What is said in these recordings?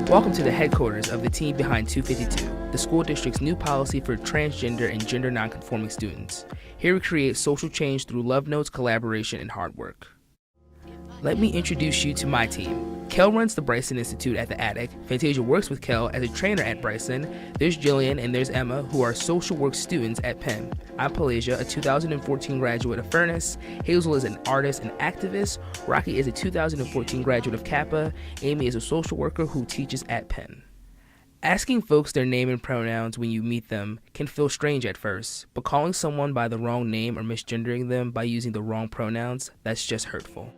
Welcome to the headquarters of the team behind 252, the school district's new policy for transgender and gender nonconforming students. Here we create social change through love notes, collaboration, and hard work. Let me introduce you to my team. Kel runs the Bryson Institute at the Attic. Fantasia works with Kel as a trainer at Bryson. There's Jillian and there's Emma, who are social work students at Penn. I'm Pelasia, a 2014 graduate of Furness. Hazel is an artist and activist. Rocky is a 2014 graduate of Kappa. Amy is a social worker who teaches at Penn. Asking folks their name and pronouns when you meet them can feel strange at first, but calling someone by the wrong name or misgendering them by using the wrong pronouns, that's just hurtful.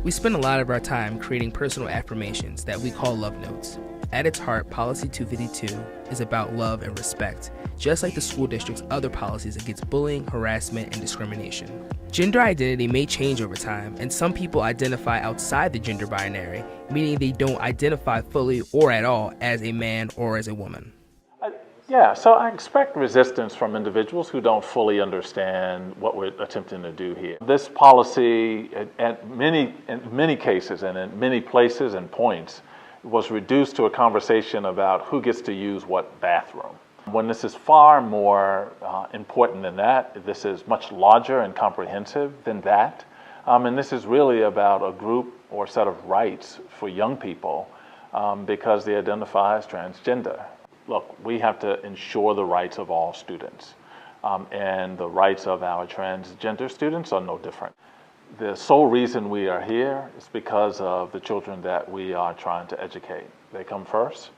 We spend a lot of our time creating personal affirmations that we call love notes. At its heart, Policy 252 is about love and respect, just like the school district's other policies against bullying, harassment, and discrimination. Gender identity may change over time, and some people identify outside the gender binary, meaning they don't identify fully or at all as a man or as a woman. So I expect resistance from individuals who don't fully understand what we're attempting to do here. This policy, in many cases and in many places and points, was reduced to a conversation about who gets to use what bathroom. When this is far more important than that, this is much larger and comprehensive than that. And this is really about a group or set of rights for young people because they identify as transgender. Look, we have to ensure the rights of all students, and the rights of our transgender students are no different. The sole reason we are here is because of the children that we are trying to educate. They come first,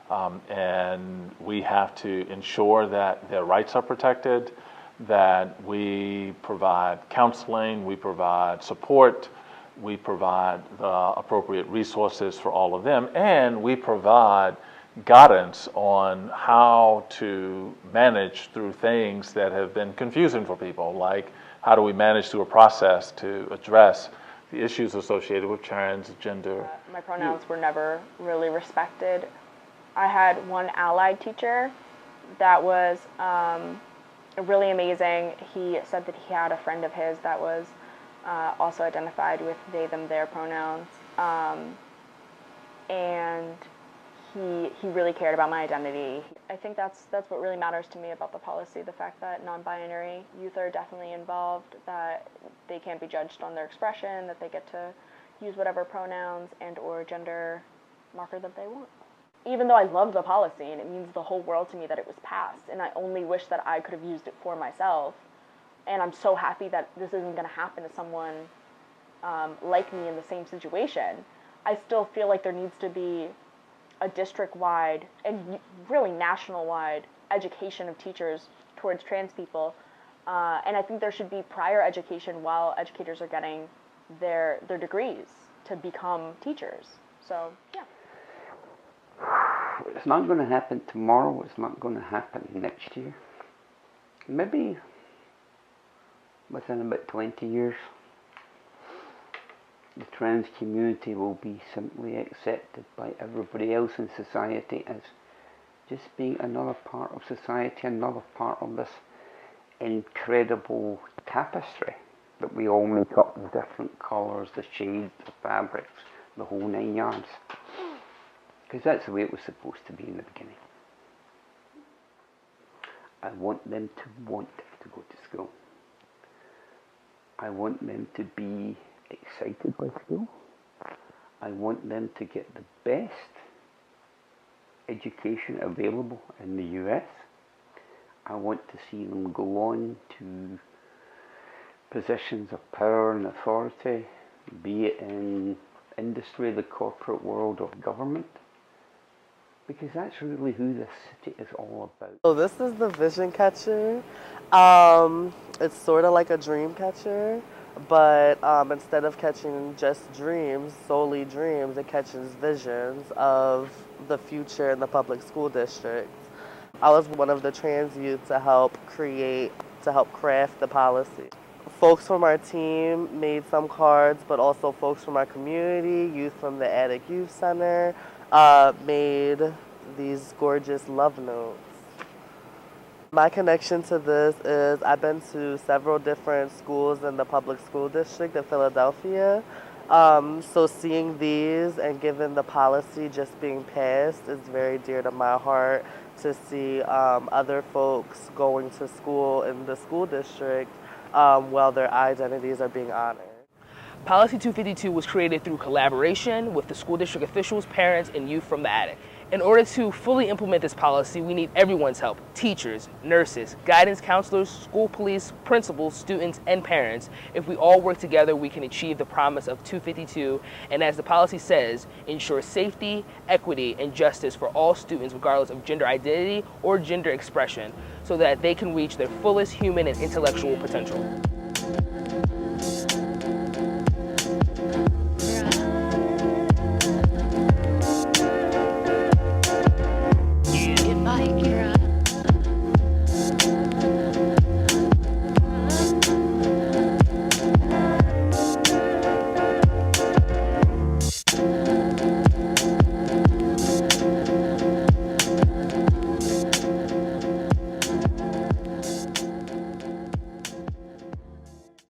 and we have to ensure that their rights are protected, that we provide counseling, we provide support, we provide the appropriate resources for all of them, and we provide guidance on how to manage through things that have been confusing for people, like how do we manage through a process to address the issues associated with transgender. My pronouns were never really respected. I had one allied teacher that was really amazing. He said that he had a friend of his that was also identified with they, them, their pronouns, and he really cared about my identity. I think that's what really matters to me about the policy, the fact that non-binary youth are definitely involved, that they can't be judged on their expression, that they get to use whatever pronouns and or gender marker that they want. Even though I love the policy and it means the whole world to me that it was passed, and I only wish that I could have used it for myself, and I'm so happy that this isn't going to happen to someone like me in the same situation, I still feel like there needs to be a district-wide and really national-wide education of teachers towards trans people. And I think there should be prior education while educators are getting their degrees to become teachers. So, yeah. It's not going to happen tomorrow. It's not going to happen next year. Maybe within about 20 years. The trans community will be simply accepted by everybody else in society as just being another part of society, another part of this incredible tapestry that we all make up, the different colours, the shades, the fabrics, the whole 9 yards. Because that's the way it was supposed to be in the beginning. I want them to want to go to school. I want them to be excited by school. I want them to get the best education available in the US. I want to see them go on to positions of power and authority, be it in industry, the corporate world, or government, because that's really who this city is all about. So this is the vision catcher. It's sort of like a dream catcher, but instead of catching just dreams, solely dreams, it catches visions of the future in the public school district. I was one of the trans youth to help craft the policy. Folks from our team made some cards, but also folks from our community, youth from the Attic Youth Center, made these gorgeous love notes. My connection to this is I've been to several different schools in the public school district of Philadelphia, So seeing these and given the policy just being passed is very dear to my heart, to see other folks going to school in the school district while their identities are being honored. Policy 252 was created through collaboration with the school district officials, parents, and youth from the attic. In order to fully implement this policy, we need everyone's help: teachers, nurses, guidance counselors, school police, principals, students, and parents. If we all work together, we can achieve the promise of 252, and as the policy says, ensure safety, equity, and justice for all students regardless of gender identity or gender expression, so that they can reach their fullest human and intellectual potential.